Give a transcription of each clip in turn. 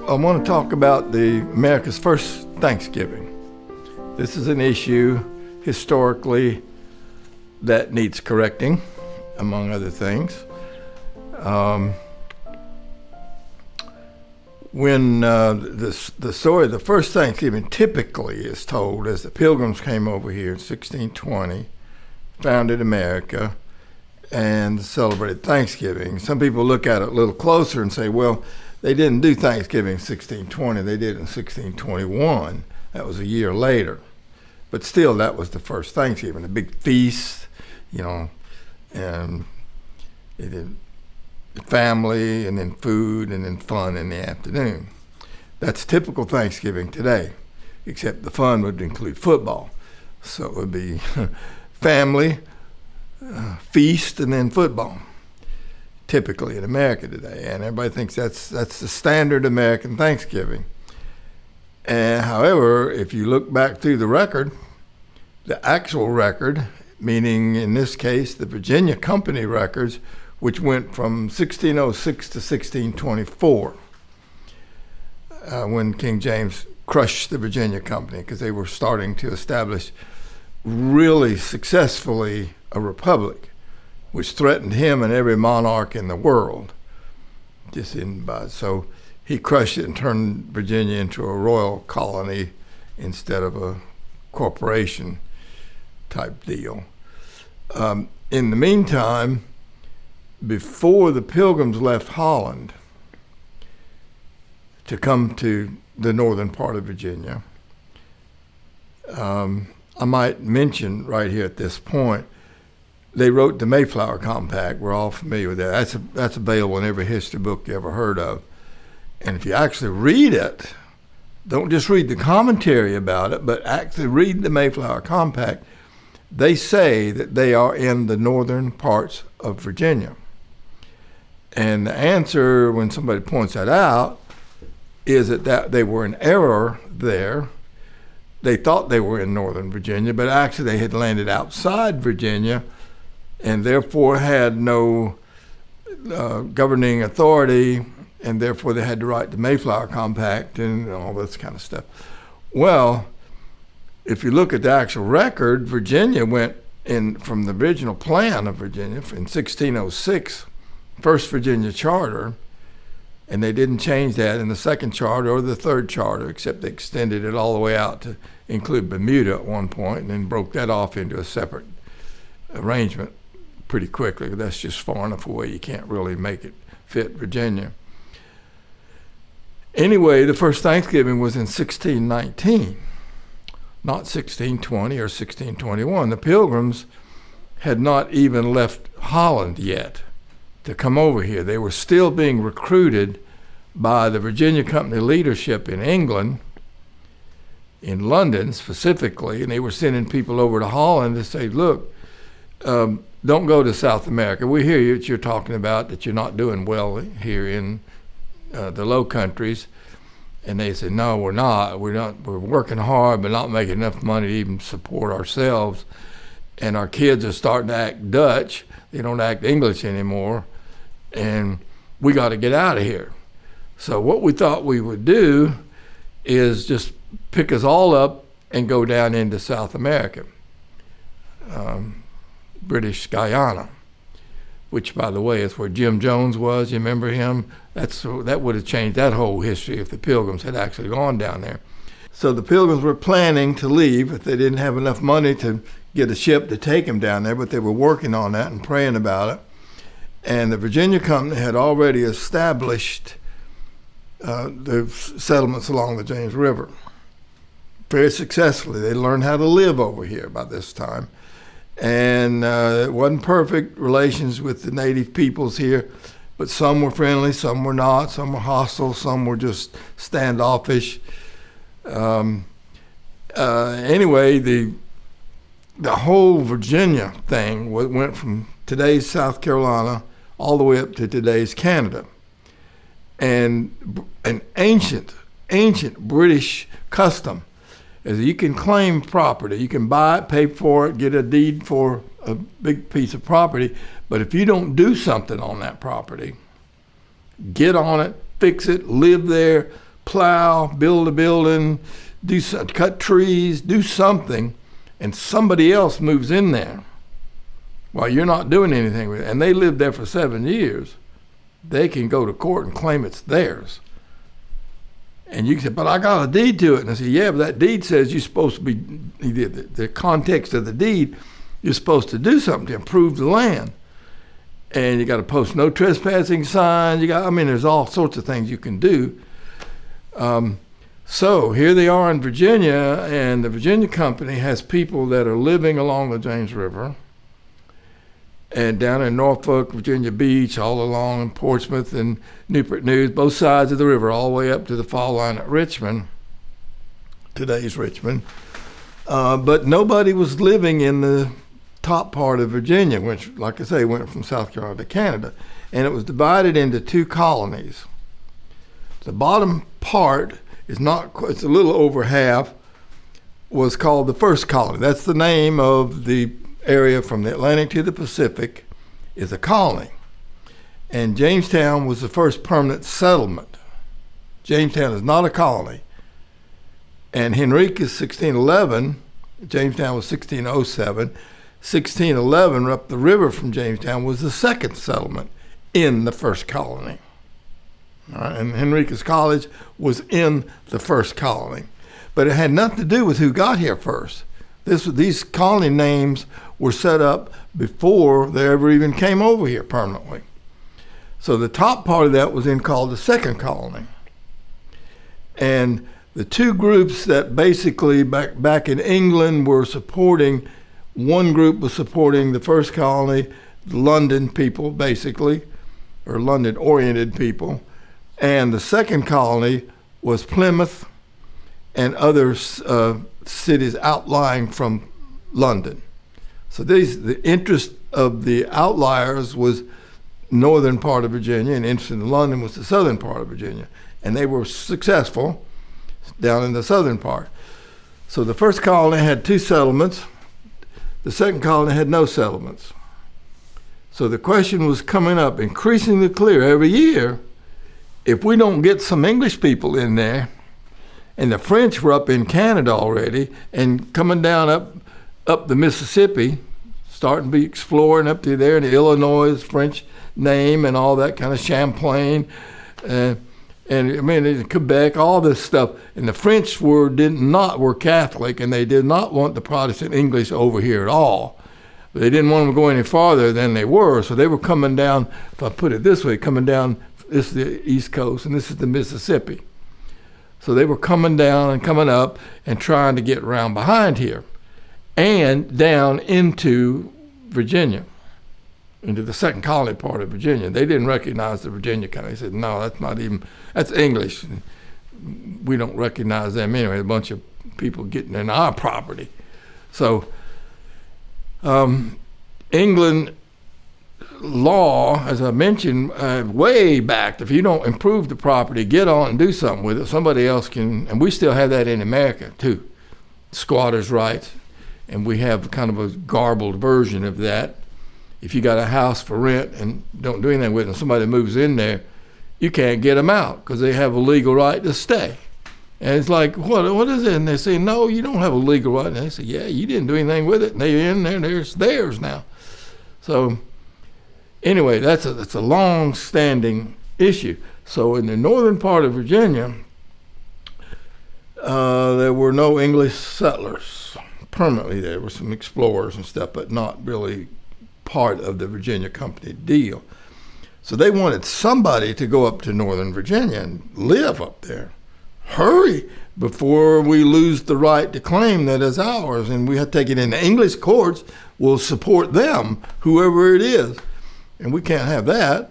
I want to talk about America's first Thanksgiving. This is an issue historically that needs correcting, among other things. When the story of the first Thanksgiving typically is told as the Pilgrims came over here in 1620, founded America, and celebrated Thanksgiving. Some people look at it a little closer and say, well, they didn't do Thanksgiving in 1620, they did it in 1621. That was a year later. But still, that was the first Thanksgiving, a big feast, and they did family and then food and then fun in the afternoon. That's typical Thanksgiving today, except the fun would include football. So it would be family, feast, and then football, typically in America today. And everybody thinks that's the standard American Thanksgiving. And however, if you look back through the record, the actual record, meaning in this case the Virginia Company records, which went from 1606 to 1624, when King James crushed the Virginia Company because they were starting to establish really successfully a republic, which threatened him and every monarch in the world. So he crushed it and turned Virginia into a royal colony instead of a corporation type deal. In the meantime, before the Pilgrims left Holland to come to the northern part of Virginia, I might mention right here at this point, they wrote the Mayflower Compact. We're all familiar with that. That's available in every history book you ever heard of. And if you actually read it, don't just read the commentary about it, but actually read the Mayflower Compact, they say that they are in the northern parts of Virginia. And the answer, when somebody points that out, is that they were in error there. They thought they were in northern Virginia, but actually they had landed outside Virginia and therefore had no governing authority, and therefore they had to write the Mayflower Compact and all this kind of stuff. Well, if you look at the actual record, Virginia went in from the original plan of Virginia in 1606, First Virginia Charter, and they didn't change that in the second charter or the third charter, except they extended it all the way out to include Bermuda at one point and then broke that off into a separate arrangement pretty quickly. That's just far enough away you can't really make it fit Virginia. Anyway, the first Thanksgiving was in 1619, not 1620 or 1621. The Pilgrims had not even left Holland yet to come over here. They were still being recruited by the Virginia Company leadership in England, in London specifically, and they were sending people over to Holland to say, look, don't go to South America. We hear you, you're talking about that you're not doing well here in the Low Countries. And they said, no, we're not. We're working hard, but not making enough money to even support ourselves. And our kids are starting to act Dutch. They don't act English anymore. And we got to get out of here. So what we thought we would do is just pick us all up and go down into South America, British Guyana, which, by the way, is where Jim Jones was. You remember him? That would have changed that whole history if the Pilgrims had actually gone down there. So the Pilgrims were planning to leave, but they didn't have enough money to get a ship to take them down there, but they were working on that and praying about it. And the Virginia Company had already established the settlements along the James River very successfully. They learned how to live over here by this time. And it wasn't perfect relations with the native peoples here, but some were friendly, some were not, some were hostile, some were just standoffish. Anyway, the whole Virginia thing went from today's South Carolina all the way up to today's Canada. And an ancient British custom is you can claim property. You can buy it, pay for it, get a deed for a big piece of property. But if you don't do something on that property, get on it, fix it, live there, plow, build a building, cut trees, do something, and somebody else moves in there while you're not doing anything with it, and they lived there for 7 years, they can go to court and claim it's theirs. And you can say, but I got a deed to it. And I say, yeah, but that deed says you're supposed to be, the context of the deed, you're supposed to do something to improve the land. And you got to post no trespassing signs. There's all sorts of things you can do. So here they are in Virginia, and the Virginia company has people that are living along the James River and down in Norfolk, Virginia Beach, all along in Portsmouth and Newport News, both sides of the river, all the way up to the fall line at Richmond, today's Richmond. But nobody was living in the top part of Virginia, which, like I say, went from South Carolina to Canada. And it was divided into 2 colonies. The bottom part it's a little over half, was called the first colony. That's the name of the area from the Atlantic to the Pacific, is a colony. And Jamestown was the first permanent settlement. Jamestown is not a colony. And Henricus 1611, Jamestown was 1607, 1611 up the river from Jamestown was the second settlement in the first colony. All right, and Henricus College was in the first colony. But it had nothing to do with who got here first. These colony names were set up before they ever even came over here permanently. So the top part of that was then called the second colony. And the 2 groups that basically back in England were supporting, one group was supporting the first colony, the London people basically, or London-oriented people, and the second colony was Plymouth and other cities outlying from London. So the interest of the outliers was northern part of Virginia, and interest in London was the southern part of Virginia. And they were successful down in the southern part. So the first colony had 2 settlements. The second colony had no settlements. So the question was coming up increasingly clear every year, if we don't get some English people in there, and the French were up in Canada already and coming down up the Mississippi, starting to be exploring up to there in the Illinois, French name and all that kind of Champlain, and Quebec, all this stuff. And the French were Catholic, and they did not want the Protestant English over here at all. They didn't want them to go any farther than they were, so they were coming down, if I put it this way, coming down, this is the East Coast, and this is the Mississippi. So they were coming down and coming up and trying to get around behind here and down into Virginia, into the second colony part of Virginia. They didn't recognize the Virginia colony. They said, no, that's English. We don't recognize them anyway. A bunch of people getting in our property. So England law, as I mentioned, way back, if you don't improve the property, get on and do something with it, somebody else can, and we still have that in America too, squatters' rights, and we have kind of a garbled version of that. If you got a house for rent and don't do anything with it, and somebody moves in there, you can't get them out because they have a legal right to stay. And it's like, what is it? And they say, no, you don't have a legal right. And they say, yeah, you didn't do anything with it, and they're in there, and it's theirs now. So anyway, that's a long-standing issue. So in the northern part of Virginia, there were no English settlers permanently. There were some explorers and stuff, but not really part of the Virginia Company deal. So they wanted somebody to go up to northern Virginia and live up there. Hurry, before we lose the right to claim that as ours, and we have to take it into English courts. We'll support them, whoever it is. And we can't have that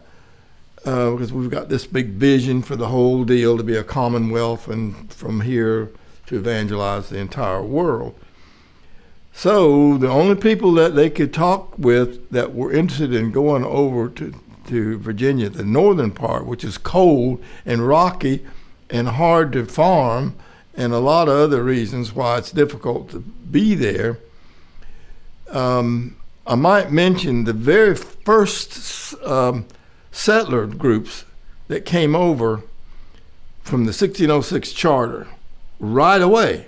because we've got this big vision for the whole deal to be a commonwealth and from here to evangelize the entire world. So the only people that they could talk with that were interested in going over to Virginia, the northern part, which is cold and rocky and hard to farm, and a lot of other reasons why it's difficult to be there. I might mention the very first settler groups that came over from the 1606 charter, right away,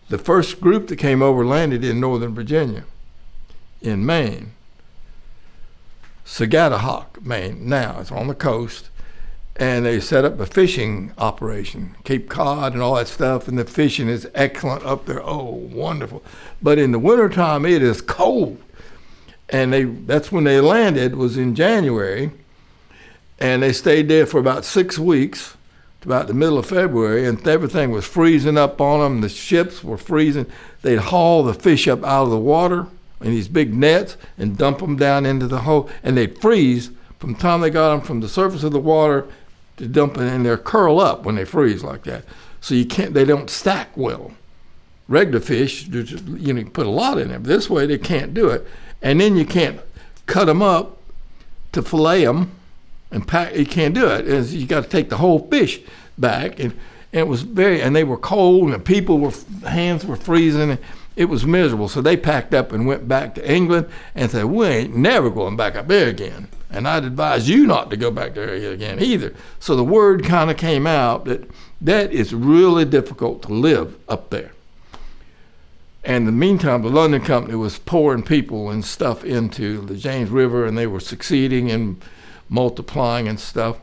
the first group that came over landed in Northern Virginia, in Maine. Sagadahoc, Maine. Now it's on the coast, and they set up a fishing operation, Cape Cod and all that stuff, and the fishing is excellent up there. Oh, wonderful. But in the wintertime, it is cold. And that's when they landed, was in January, and they stayed there for about 6 weeks, about the middle of February, and everything was freezing up on them. The ships were freezing. They'd haul the fish up out of the water in these big nets and dump them down into the hole, and they'd freeze from the time they got them from the surface of the water to dump it, and they'll curl up when they freeze like that. So they don't stack well. Regular fish, you put a lot in them. This way they can't do it. And then you can't cut them up to fillet them and pack. You can't do it. You got to take the whole fish back, and it was and they were cold, and hands were freezing. And it was miserable. So they packed up and went back to England and said, we ain't never going back up there again. And I'd advise you not to go back there again either. So the word kind of came out that it's really difficult to live up there. And in the meantime, the London Company was pouring people and stuff into the James River, and they were succeeding and multiplying and stuff.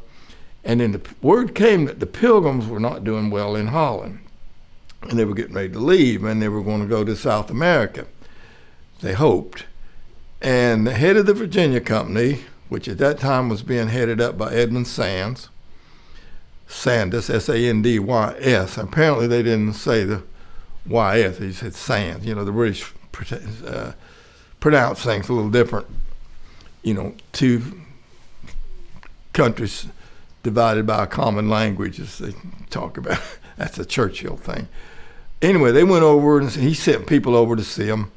And then the word came that the Pilgrims were not doing well in Holland, and they were getting ready to leave, and they were going to go to South America, they hoped. And the head of the Virginia Company, which at that time was being headed up by Edmund Sandys, S-A-N-D-Y-S. Apparently they didn't say the Y-S, he said Sands. The British pronounce things a little different. Two countries divided by a common language, as they talk about. That's a Churchill thing. Anyway, they went over, and he sent people over to see him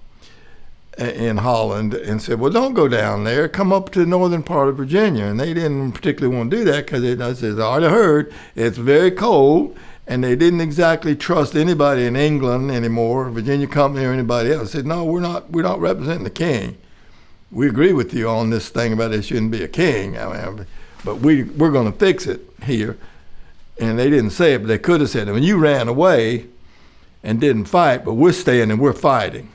in Holland and said, well, don't go down there. Come up to the northern part of Virginia. And they didn't particularly want to do that because they said, I already heard it's very cold. And they didn't exactly trust anybody in England anymore, Virginia Company or anybody else. They said, no, we're not representing the king. We agree with you on this thing about there shouldn't be a king, but we're going to fix it here. And they didn't say it, but they could have said it. You ran away and didn't fight, but we're staying and we're fighting.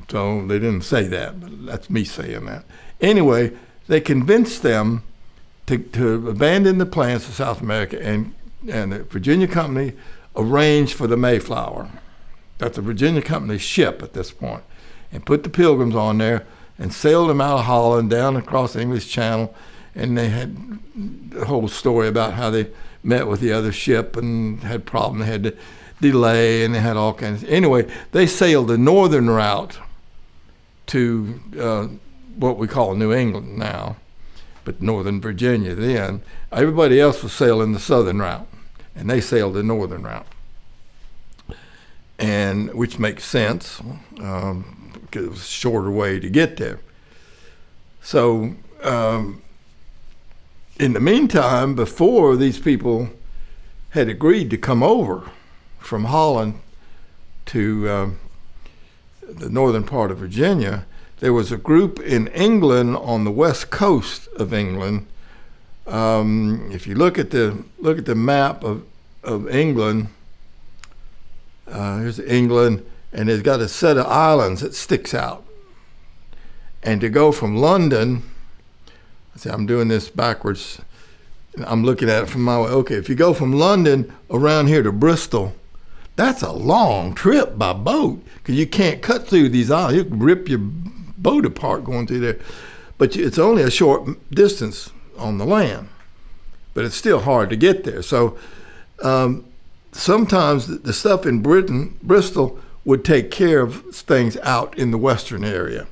So they didn't say that, but that's me saying that. Anyway, they convinced them to abandon the plans for South America, and the Virginia Company arranged for the Mayflower. That's the Virginia Company ship at this point, and put the Pilgrims on there and sailed them out of Holland down across the English Channel. And they had the whole story about how they met with the other ship and had problems. They had to delay, and they had all kinds. Anyway, they sailed the northern route to what we call New England now, but Northern Virginia then. Everybody else was sailing the southern route, and they sailed the northern route, and which makes sense because it was a shorter way to get there. So in the meantime, before these people had agreed to come over from Holland to the northern part of Virginia, there was a group in England on the west coast of England. If you look at the map of England, here's England, and it's got a set of islands that sticks out. And to go from London, see, I'm doing this backwards. I'm looking at it from my way. Okay, if you go from London around here to Bristol, that's a long trip by boat because you can't cut through these islands. You can rip your boat apart going through there. But it's only a short distance on the land, but it's still hard to get there. So sometimes the stuff in Bristol would take care of things out in the western area.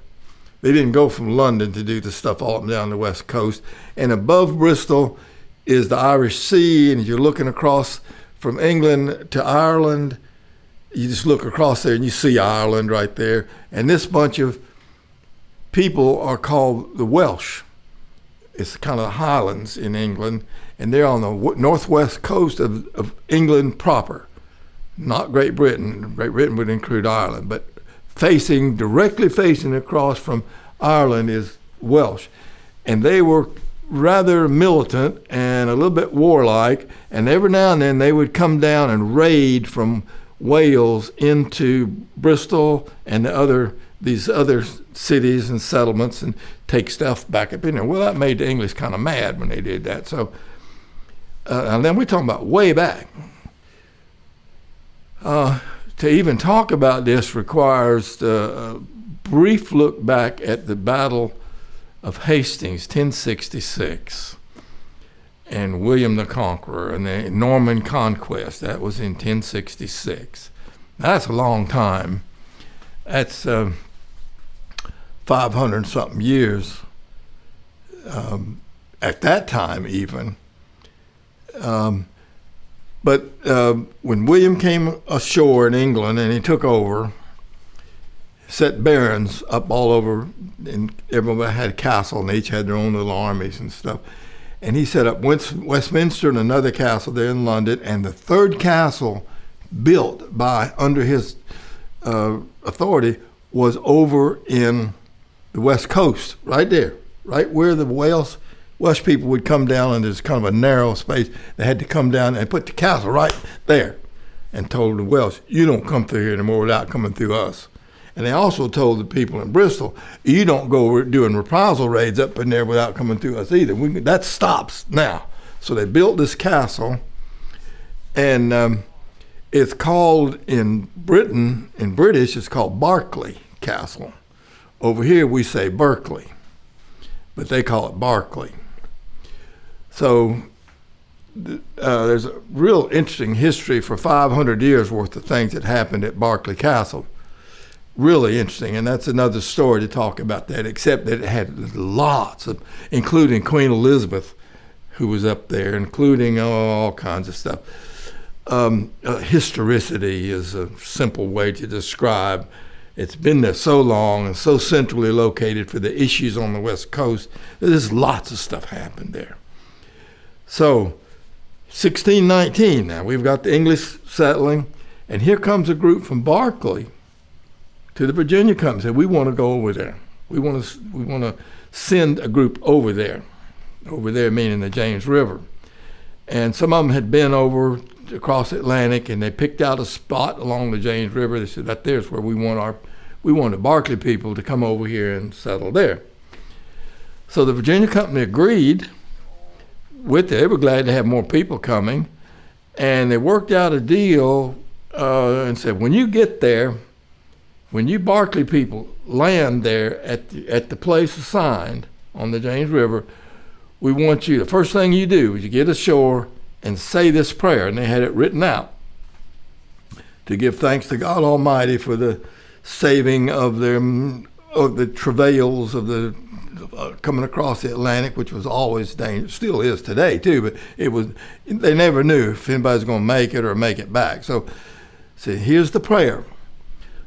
They didn't go from London to do the stuff all up and down the west coast. And above Bristol is the Irish Sea, and you're looking across from England to Ireland. You just look across there and you see Ireland right there. And this bunch of people are called the Welsh. It's kind of the Highlands in England, and they're on the northwest coast of England proper, not Great Britain. Great Britain would include Ireland, but directly facing across from Ireland is Welsh. And they were rather militant and a little bit warlike, and every now and then they would come down and raid from Wales into Bristol and these other cities and settlements and take stuff back up in there. Well, that made the English kind of mad when they did that. So, and then we're talking about way back. To even talk about this requires a brief look back at the Battle of Hastings, 1066, and William the Conqueror and the Norman Conquest. That was in 1066. Now, that's a long time. That's 500-something years at that time even. But when William came ashore in England and he took over, set barons up all over, and everybody had a castle, and each had their own little armies and stuff. And he set up Westminster and another castle there in London, and the third castle built under his authority was over in the West Coast, right there, right where the Welsh people would come down, and there's kind of a narrow space. They had to come down and put the castle right there and told the Welsh, you don't come through here anymore without coming through us. And they also told the people in Bristol, you don't go doing reprisal raids up in there without coming through us either. That stops now. So they built this castle, and it's called in Britain, in British, it's called Berkeley Castle. Over here we say Berkeley, but they call it Berkeley. So there's a real interesting history for 500 years worth of things that happened at Berkeley Castle. Really interesting, and that's another story to talk about that, except that it had lots of, including Queen Elizabeth, who was up there, including all kinds of stuff. Historicity is a simple way to describe. It's been there so long and so centrally located for the issues on the West Coast. There's lots of stuff happened there. So, 1619 now, we've got the English settling, and here comes a group from Berkeley to the Virginia Company. Said, we want to go over there. We want to send a group over there meaning the James River. And some of them had been over across the Atlantic, and they picked out a spot along the James River. They said, that there's where we want the Berkeley people to come over here and settle there. So the Virginia Company agreed with it. They were glad to have more people coming, and they worked out a deal and said, when you get there, when you Berkeley people land there at the place assigned on the James River, we want you, the first thing you do is you get ashore and say this prayer. And they had it written out to give thanks to God Almighty for the saving of the travails of the coming across the Atlantic, which was always dangerous, still is today too, but they never knew if anybody's going to make it or make it back. So here's the prayer.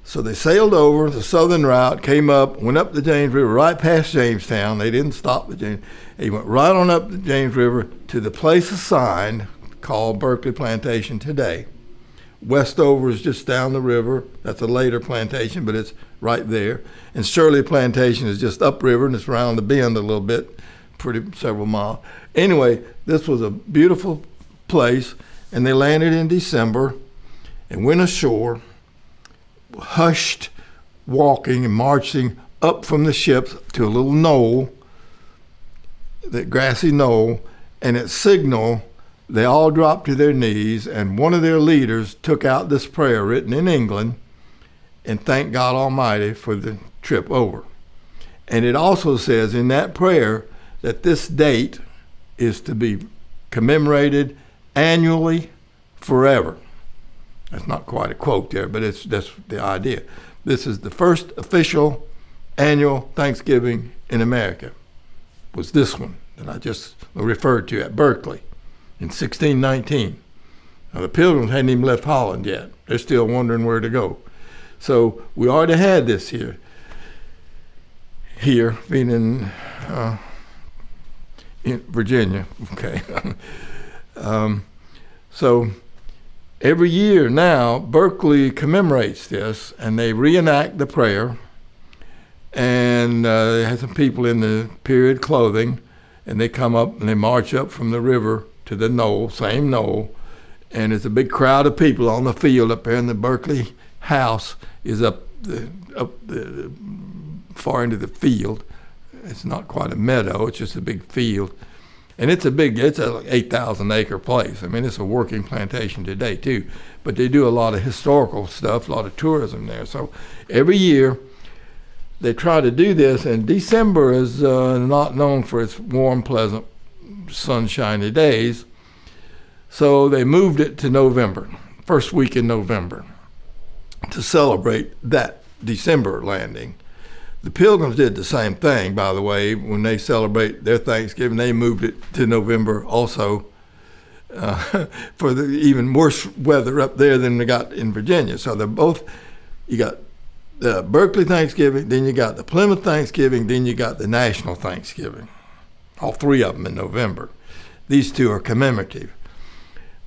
So they sailed over the southern route, came up, went up the James River, right past Jamestown. They didn't stop the James. They went right on up the James River to the place assigned called Berkeley Plantation today. Westover is just down the river. That's a later plantation, but it's right there. And Shirley Plantation is just upriver, and it's around the bend a little bit, several miles. Anyway, this was a beautiful place, and they landed in December and went ashore, hushed walking and marching up from the ships to a little knoll, that grassy knoll, and at signal they all dropped to their knees, and one of their leaders took out this prayer written in England and thanked God Almighty for the trip over. And it also says in that prayer that this date is to be commemorated annually forever. That's not quite a quote there, but that's the idea. This is the first official annual Thanksgiving in America, was this one that I just referred to at Berkeley in 1619. Now, the Pilgrims hadn't even left Holland yet. They're still wondering where to go. So we already had this here being in Virginia. Okay. So every year now, Berkeley commemorates this, and they reenact the prayer, and they have some people in the period clothing, and they come up and they march up from the river to the knoll, same knoll, and there's a big crowd of people on the field up there, and the Berkeley house is up the far into the field. It's not quite a meadow, it's just a big field. And it's a 8,000 acre place. I mean, it's a working plantation today too, but they do a lot of historical stuff, a lot of tourism there. So every year they try to do this, and December is not known for its warm, pleasant, sunshiny days. So they moved it to November, first week in November, to celebrate that December landing. The Pilgrims did the same thing, by the way. When they celebrate their Thanksgiving, they moved it to November also for the even worse weather up there than they got in Virginia. So they're both, you got the Berkeley Thanksgiving, then you got the Plymouth Thanksgiving, then you got the National Thanksgiving. All three of them in November. These two are commemorative.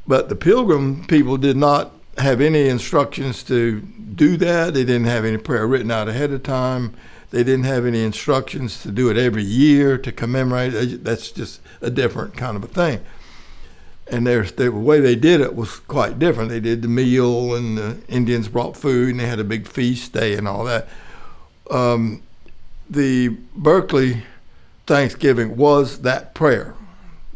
But the Pilgrim people did not have any instructions to do that. They didn't have any prayer written out ahead of time. They didn't have any instructions to do it every year to commemorate. That's just a different kind of a thing. And the way they did it was quite different. They did the meal, and the Indians brought food, and they had a big feast day and all that. The Berkeley Thanksgiving was that prayer.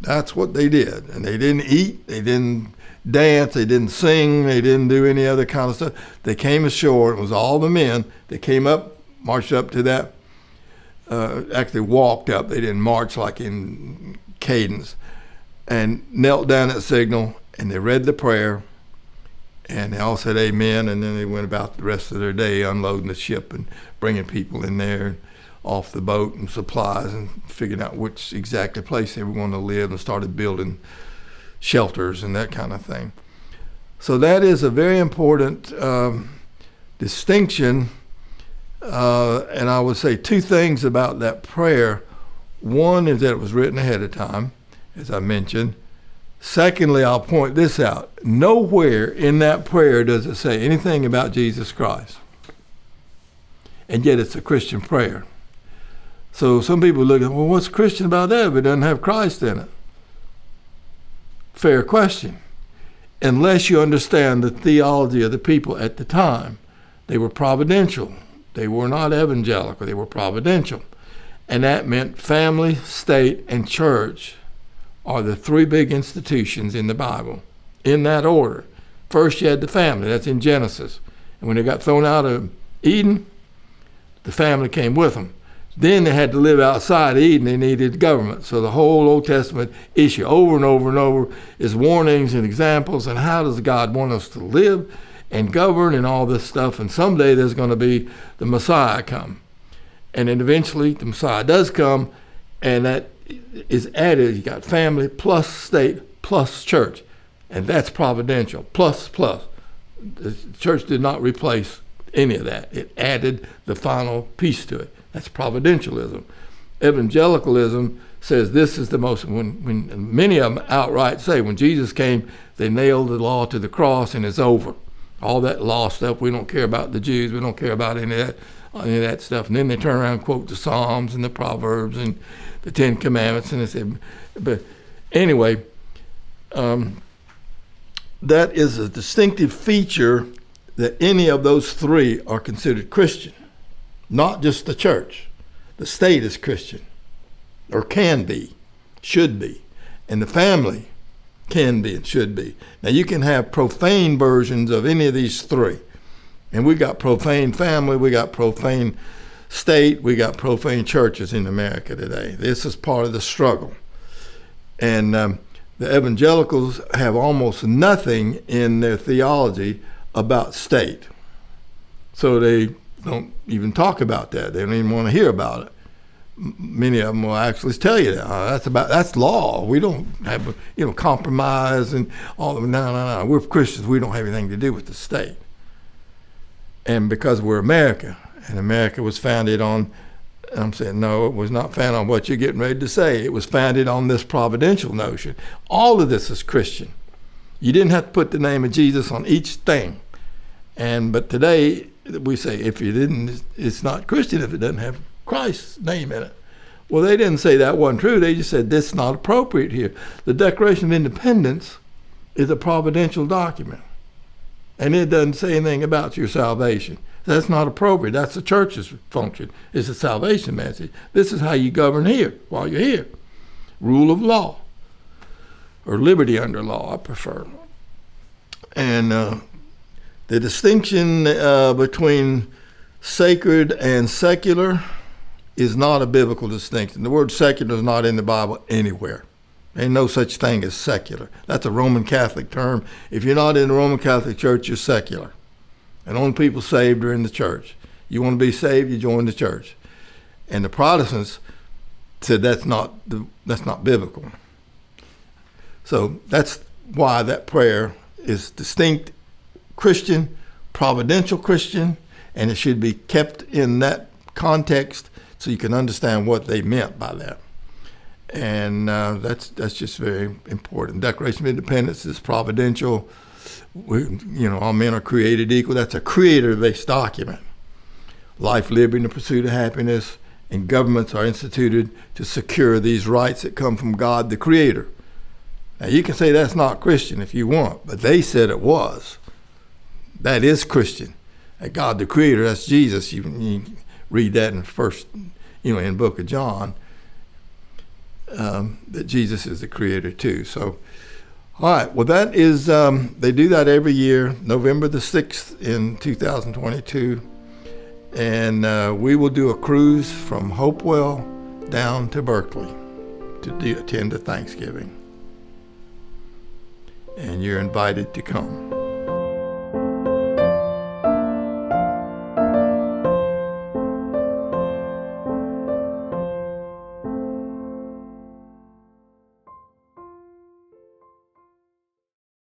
That's what they did. And they didn't eat, they didn't dance, they didn't sing, they didn't do any other kind of stuff. They came ashore. It was all the men. They came up, marched up to that, actually walked up. They didn't march like in cadence, and knelt down at signal, and they read the prayer, and they all said amen, and then they went about the rest of their day unloading the ship and bringing people in there off the boat and supplies, and figuring out which exactly place they were going to live, and started building shelters and that kind of thing. So that is a very important distinction. And I would say two things about that prayer. One is that it was written ahead of time, as I mentioned. Secondly, I'll point this out. Nowhere in that prayer does it say anything about Jesus Christ. And yet it's a Christian prayer. So some people look at, well, what's Christian about that if it doesn't have Christ in it? Fair question. Unless you understand the theology of the people at the time. They were providential. They were not evangelical. They were providential. And that meant family, state, and church are the three big institutions in the Bible, in that order. First, you had the family. That's in Genesis. And when they got thrown out of Eden, the family came with them. Then they had to live outside Eden. They needed government. So the whole Old Testament issue over and over and over is warnings and examples, and how does God want us to live and govern and all this stuff. And someday there's going to be the Messiah come. And then eventually the Messiah does come, and that is added. You got family plus state plus church. And that's providential, plus. The church did not replace any of that. It added the final piece to it. That's providentialism. Evangelicalism says this is the most, when many of them outright say, when Jesus came, they nailed the law to the cross and it's over. All that law stuff, we don't care about the Jews, we don't care about any of that stuff. And then they turn around and quote the Psalms and the Proverbs and the Ten Commandments, and they say, but anyway, that is a distinctive feature that any of those three are considered Christian. Not just the church. The state is Christian, or can be, should be. And the family can be and should be. Now you can have profane versions of any of these three. And we got profane family, we got profane state, we got profane churches in America today. This is part of the struggle. And the evangelicals have almost nothing in their theology about state. So they don't even talk about that. They don't even want to hear about it. Many of them will actually tell you that that's law. We don't have compromise and all of it. No. We're Christians. We don't have anything to do with the state. And because we're America, and America was founded on, I'm saying no, it was not founded on what you're getting ready to say. It was founded on this providential notion. All of this is Christian. You didn't have to put the name of Jesus on each thing. But today we say if you didn't, it's not Christian if it doesn't have Christ's name in it. Well, they didn't say that wasn't true. They just said this is not appropriate here. The Declaration of Independence is a providential document, and it doesn't say anything about your salvation. That's not appropriate. That's the church's function. It's a salvation message. This is how you govern here while you're here. Rule of law, or liberty under law, I prefer. And the distinction between sacred and secular is not a biblical distinction. The word secular is not in the Bible anywhere. There ain't no such thing as secular. That's a Roman Catholic term. If you're not in the Roman Catholic Church, you're secular. And only people saved are in the church. You want to be saved, you join the church. And the Protestants said that's not biblical. So that's why that prayer is distinct Christian, providential Christian, and it should be kept in that context so you can understand what they meant by that. And that's just very important. Declaration of Independence is providential. All men are created equal. That's a creator-based document. Life, liberty, and the pursuit of happiness, and governments are instituted to secure these rights that come from God, the Creator. Now, you can say that's not Christian if you want, but they said it was. That is Christian. That God, the Creator, that's Jesus. You read that in in the book of John, that Jesus is the Creator too. So, all right. Well, that is, they do that every year, November the 6th in 2022. And we will do a cruise from Hopewell down to Berkeley to attend a Thanksgiving. And you're invited to come.